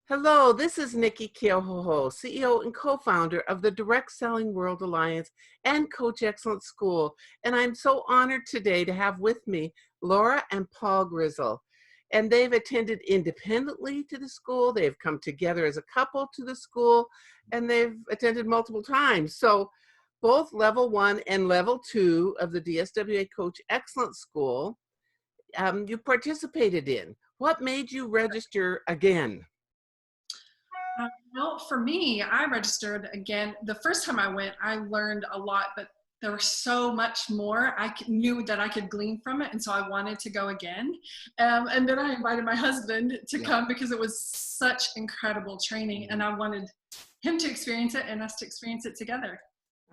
Hello, this is Nikki Keohoho, CEO and co-founder of the Direct Selling World Alliance and Coach Excellence School. And I'm so honored today to have with me Laura and Paul Grizzle. And they've attended independently to the school. They've come together as a couple to the school, and they've attended multiple times. So both level 1 and level 2 of the DSWA Coach Excellence School, you participated in. What made you register again? Well, for me, I registered again. The first time I went, I learned a lot, but there was so much more knew that I could glean from it. And so I wanted to go again. And then I invited my husband to come because it was such incredible training. And I wanted him to experience it and us to experience it together.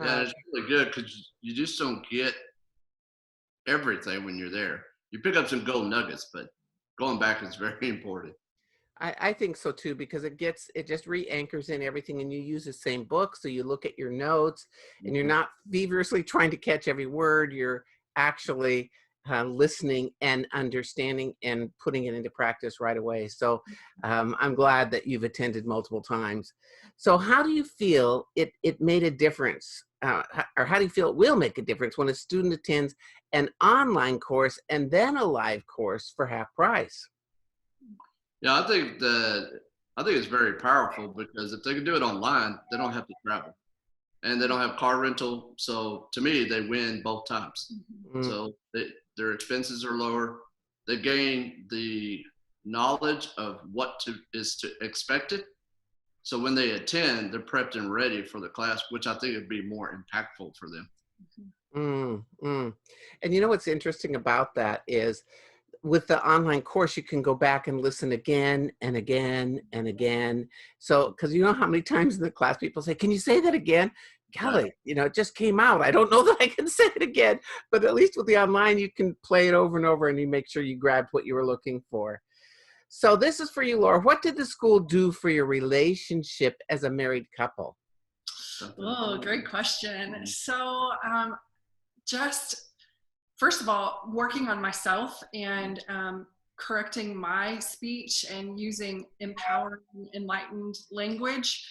Yeah, it's really good because you just don't get everything when you're there. You pick up some gold nuggets, but going back is very important. I think so too, because it just re-anchors in everything, and you use the same book, so you look at your notes and you're not feverishly trying to catch every word. You're actually listening and understanding and putting it into practice right away. So I'm glad that you've attended multiple times. So how do you feel it made a difference, or how do you feel it will make a difference when a student attends an online course and then a live course for half price? Yeah, I think it's very powerful because if they can do it online, they don't have to travel and they don't have car rental. So to me, they win both times. Mm. So their expenses are lower. They gain the knowledge of what is expected. So when they attend, they're prepped and ready for the class, which I think would be more impactful for them. And you know what's interesting about that is, with the online course, you can go back and listen again and again and again. So, because you know how many times in the class people say, "Can you say that again?" Golly, it just came out. I don't know that I can say it again. But at least with the online, you can play it over and over, and you make sure you grabbed what you were looking for. So this is for you, Laura. What did the school do for your relationship as a married couple? Oh, great question. So just first of all, working on myself and correcting my speech and using empowering, enlightened language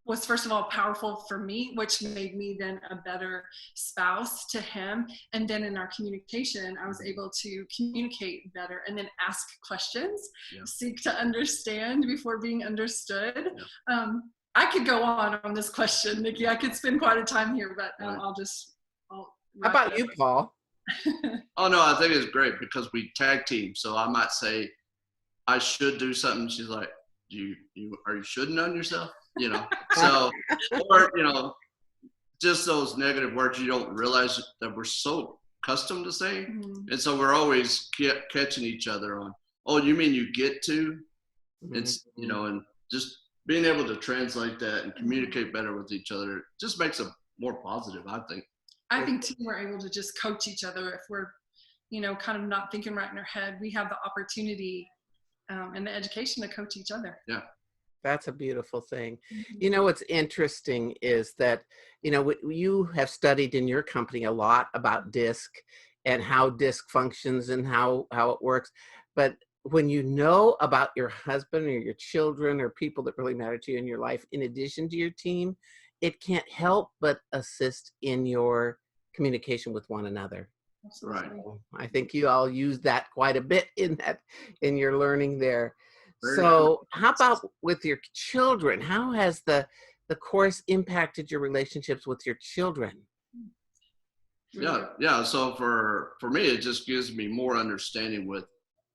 was first of all powerful for me, which made me then a better spouse to him. And then in our communication, I was able to communicate better and then ask questions, seek to understand before being understood. I could go on this question, Nikki. I could spend quite a time here, but I'll How about you, Paul? Oh no, I think it's great because we tag team. So I might say, I should do something. She's like, are you shouldn't on yourself? So, or, just those negative words you don't realize that we're so accustomed to saying. And so we're always catching each other on, oh, you mean you get to? It's, and just being able to translate that and communicate better with each other just makes it more positive, I think. I think too, we're able to just coach each other. If we're, kind of not thinking right in our head, we have the opportunity and the education to coach each other. Yeah. That's a beautiful thing. What's interesting is that, you have studied in your company a lot about DISC and how DISC functions and how it works. But when you know about your husband or your children or people that really matter to you in your life, in addition to your team, it can't help but assist in your communication with one another. Right. I think you all use that quite a bit in your learning there. So how about with your children? How has the course impacted your relationships with your children? Yeah. So for me, it just gives me more understanding with,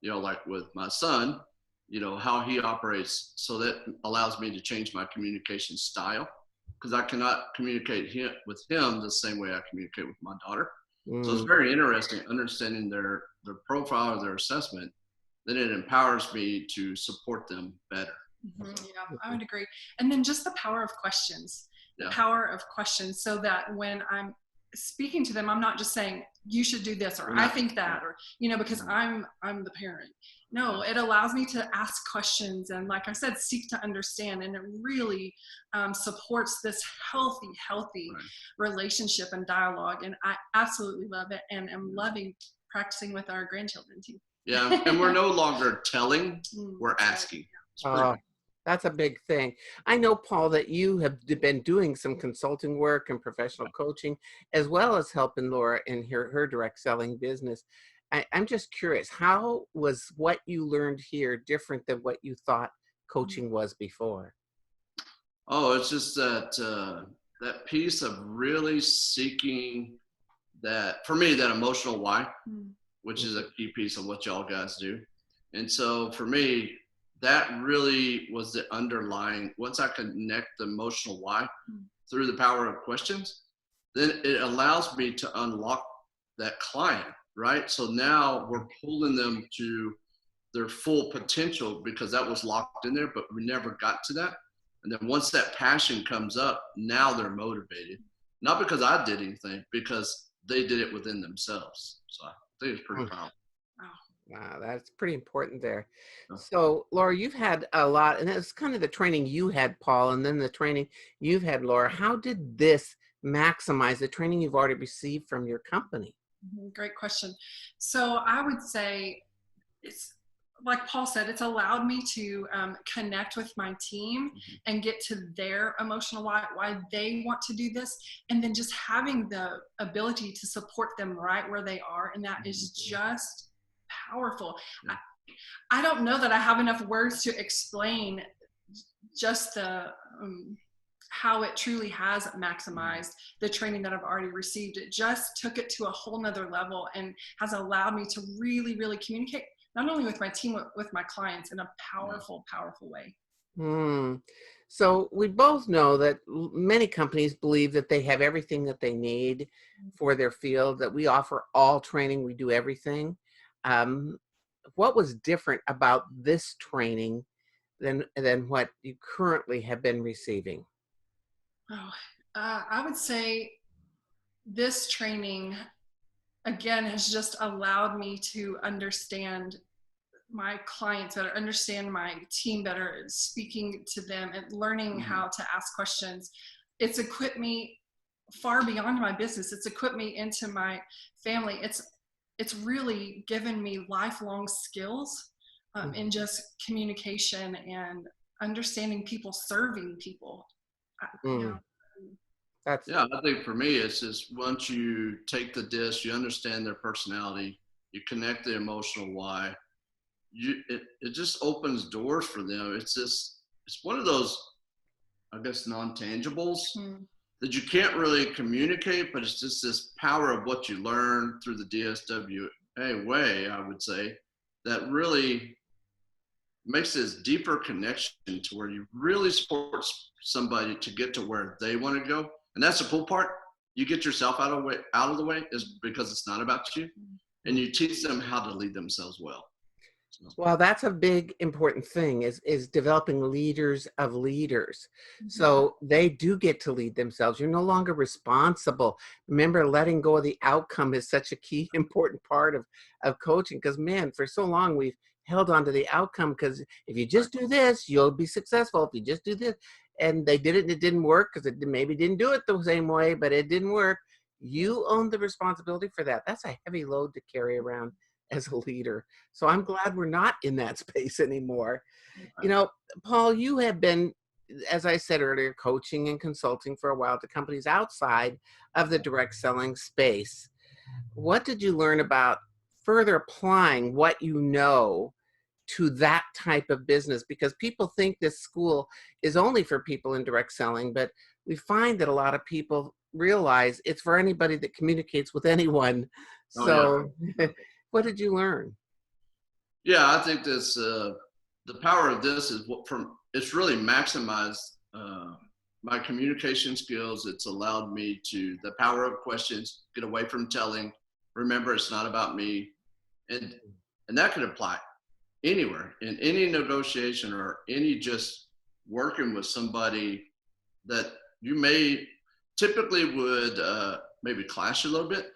like with my son, how he operates. So that allows me to change my communication style, because I cannot communicate with him the same way I communicate with my daughter. So it's very interesting understanding their profile or their assessment. Then it empowers me to support them better. Yeah, I would agree. And then just the power of questions, so that when I'm speaking to them, I'm not just saying, you should do this, or I think that, or, because I'm the parent. No, it allows me to ask questions and, like I said, seek to understand. And it really supports this healthy relationship and dialogue. And I absolutely love it, and am loving practicing with our grandchildren too. Yeah, and we're no longer telling, we're asking. It's pretty Oh, cool. that's a big thing. I know, Paul, that you have been doing some consulting work and professional coaching, as well as helping Laura in her direct selling business. I'm just curious, how was what you learned here different than what you thought coaching was before? Oh, it's just that that piece of really seeking that, for me, that emotional why, Mm. which is a key piece of what y'all guys do. And so for me, that really was the underlying, once I connect the emotional why Mm. through the power of questions, then it allows me to unlock that client, right? So now we're pulling them to their full potential because that was locked in there, but we never got to that. And then once that passion comes up, now they're motivated. Not because I did anything, because they did it within themselves. So I think it's pretty powerful. Wow. Wow, that's pretty important there. Yeah. So, Laura, you've had a lot, and it's kind of the training you had, Paul, and then the training you've had, Laura. How did this maximize the training you've already received from your company? Great question. So I would say it's like Paul said, it's allowed me to connect with my team and get to their emotional why they want to do this, and then just having the ability to support them right where they are, and that is just powerful. I don't know that I have enough words to explain just the how it truly has maximized the training that I've already received. It just took it to a whole nother level and has allowed me to really, really communicate, not only with my team, but with my clients in a powerful, powerful way. Hmm. So we both know that many companies believe that they have everything that they need for their field, that we offer all training, we do everything. What was different about this training than what you currently have been receiving? Oh, I would say this training, again, has just allowed me to understand my clients better, understand my team better, speaking to them and learning how to ask questions. It's equipped me far beyond my business. It's equipped me into my family. It's really given me lifelong skills in just communication and understanding people, serving people. Yeah. Mm, that's Yeah, I think for me, it's just once you take the disc, you understand their personality, you connect the emotional why, it just opens doors for them. It's one of those, I guess, non-tangibles Mm. that you can't really communicate, but it's just this power of what you learn through the DSWA way, I would say, that really makes this deeper connection to where you really support somebody to get to where they want to go. And that's the cool part. You get yourself out of the way is because it's not about you, and you teach them how to lead themselves well. So, Well, that's a big important thing is developing leaders of leaders. So they do get to lead themselves. You're no longer responsible. Remember, letting go of the outcome is such a key important part of coaching, because man, for so long we've held on to the outcome, because if you just do this, you'll be successful. If you just do this, and they did it and it didn't work because it maybe didn't do it the same way, but it didn't work. You own the responsibility for that. That's a heavy load to carry around as a leader. So I'm glad we're not in that space anymore. You know, Paul, you have been, as I said earlier, coaching and consulting for a while to companies outside of the direct selling space. What did you learn about further applying what you know to that type of business? Because people think this school is only for people in direct selling, but we find that a lot of people realize it's for anybody that communicates with anyone. oh yeah. So what did you learn? Yeah, I think this the power of this is it's really maximized my communication skills. It's allowed me to the power of questions, get away from telling. Remember, it's not about me, and that could apply anywhere in any negotiation or any just working with somebody that you may typically would maybe clash a little bit.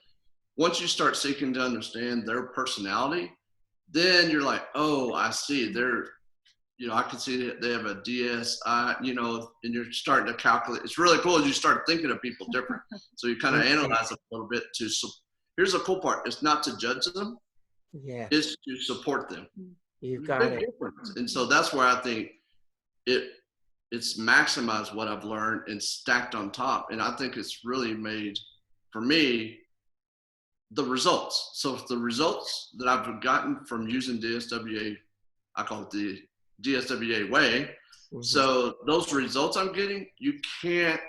Once you start seeking to understand their personality, then you're like, oh, I see. I can see that they have a DSI, and you're starting to calculate. It's really cool as you start thinking of people different. So you kind of analyze them a little bit here's the cool part. It's not to judge them. Yeah. It's to support them. You There's a got big it. difference. And so that's where I think it's maximized what I've learned and stacked on top. And I think it's really made, for me, the results. So the results that I've gotten from using DSWA, I call it the DSWA way. Mhm. So those results I'm getting, you can't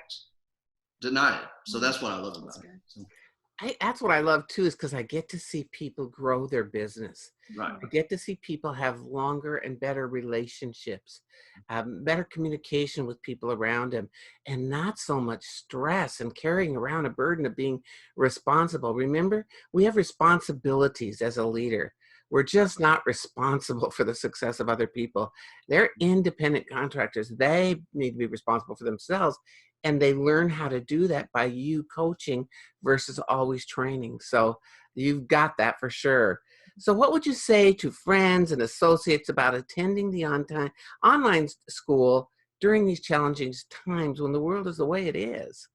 deny it. So that's what I love about it. So, That's what I love too, is because I get to see people grow their business. right. I get to see people have longer and better relationships, better communication with people around them, and not so much stress and carrying around a burden of being responsible. Remember, we have responsibilities as a leader. We're just not responsible for the success of other people. They're independent contractors. They need to be responsible for themselves. And they learn how to do that by you coaching versus always training. So you've got that for sure. So what would you say to friends and associates about attending the online school during these challenging times when the world is the way it is?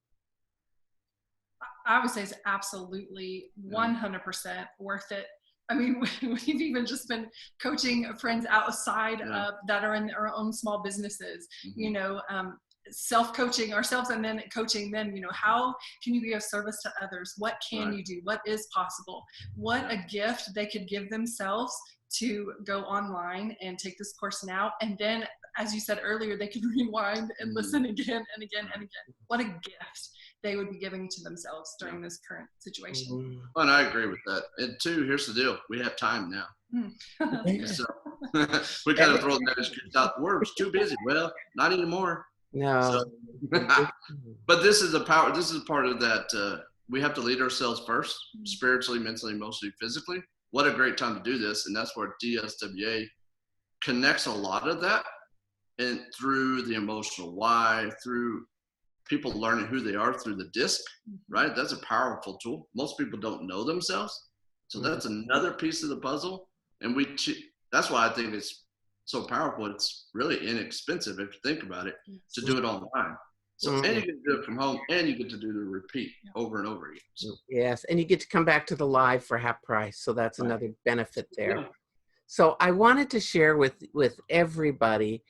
I would say it's absolutely 100% worth it. I mean, we've even just been coaching friends outside that are in their own small businesses, you know, self-coaching ourselves and then coaching them, you know, how can you be of service to others? What can you do? What is possible? What a gift they could give themselves to go online and take this course now. And then, as you said earlier, they could rewind and listen again and again and again. What a gift they would be giving to themselves during this current situation. Well, and I agree with that. And two, here's the deal. We have time now. So we kind of throw that excuse out. We're too busy. Well, not anymore. No. So, but this is part of that. We have to lead ourselves first, spiritually, mentally, emotionally, physically. What a great time to do this. And that's where DSWA connects a lot of that. And through the emotional why, through people learning who they are through the disc, right? That's a powerful tool. Most people don't know themselves. So that's another piece of the puzzle. And that's why I think it's so powerful. It's really inexpensive if you think about it, to do it online. So and you get to do it from home, and you get to do the repeat over and over again. So. Yes, and you get to come back to the live for half price. So that's another benefit there. Yeah. So I wanted to share with everybody,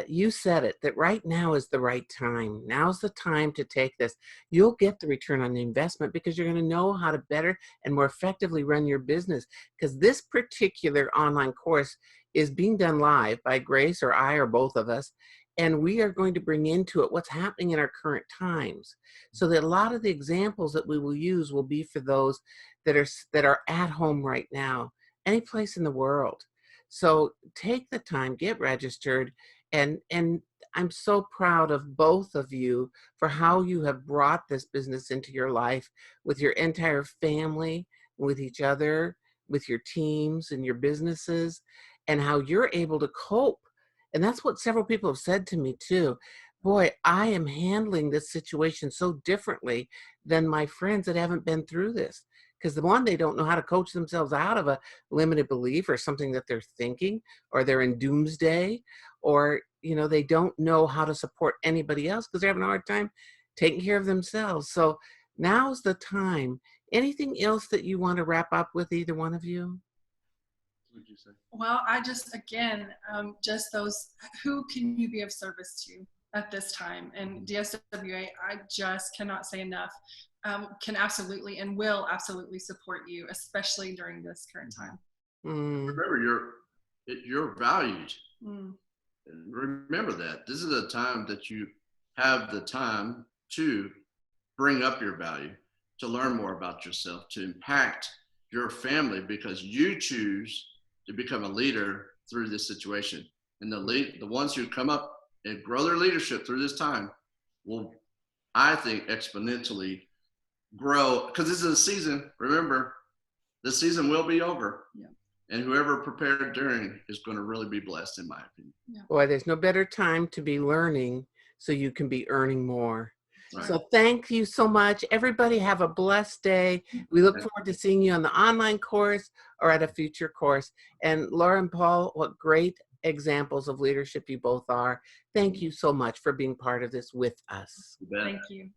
you said it, that right now is the right time. Now's the time to take this. You'll get the return on the investment because you're going to know how to better and more effectively run your business. Because this particular online course is being done live by Grace or I or both of us. And we are going to bring into it what's happening in our current times. So that a lot of the examples that we will use will be for those that are at home right now, any place in the world. So take the time, get registered, and I'm so proud of both of you for how you have brought this business into your life with your entire family, with each other, with your teams and your businesses, and how you're able to cope. And that's what several people have said to me too. Boy, I am handling this situation so differently than my friends that haven't been through this. Because they don't know how to coach themselves out of a limited belief or something that they're thinking, or they're in doomsday, or, you know, they don't know how to support anybody else because they're having a hard time taking care of themselves. So now's the time. Anything else that you want to wrap up with, either one of you? What would you say? Well, I just, again, just those, who can you be of service to at this time? And DSWA, I just cannot say enough, can absolutely and will absolutely support you, especially during this current time. Remember, you're valued. Remember that. This is a time that you have the time to bring up your value, to learn more about yourself, to impact your family, because you choose to become a leader through this situation. And the ones who come up and grow their leadership through this time will, I think, exponentially grow, because this is a season. Remember, the season will be over. Yeah. And whoever prepared during is going to really be blessed, in my opinion. Yeah. Boy, there's no better time to be learning so you can be earning more. Right. So thank you so much. Everybody have a blessed day. We look forward to seeing you on the online course or at a future course. And Laura and Paul, what great examples of leadership you both are. Thank you so much for being part of this with us. Thank you.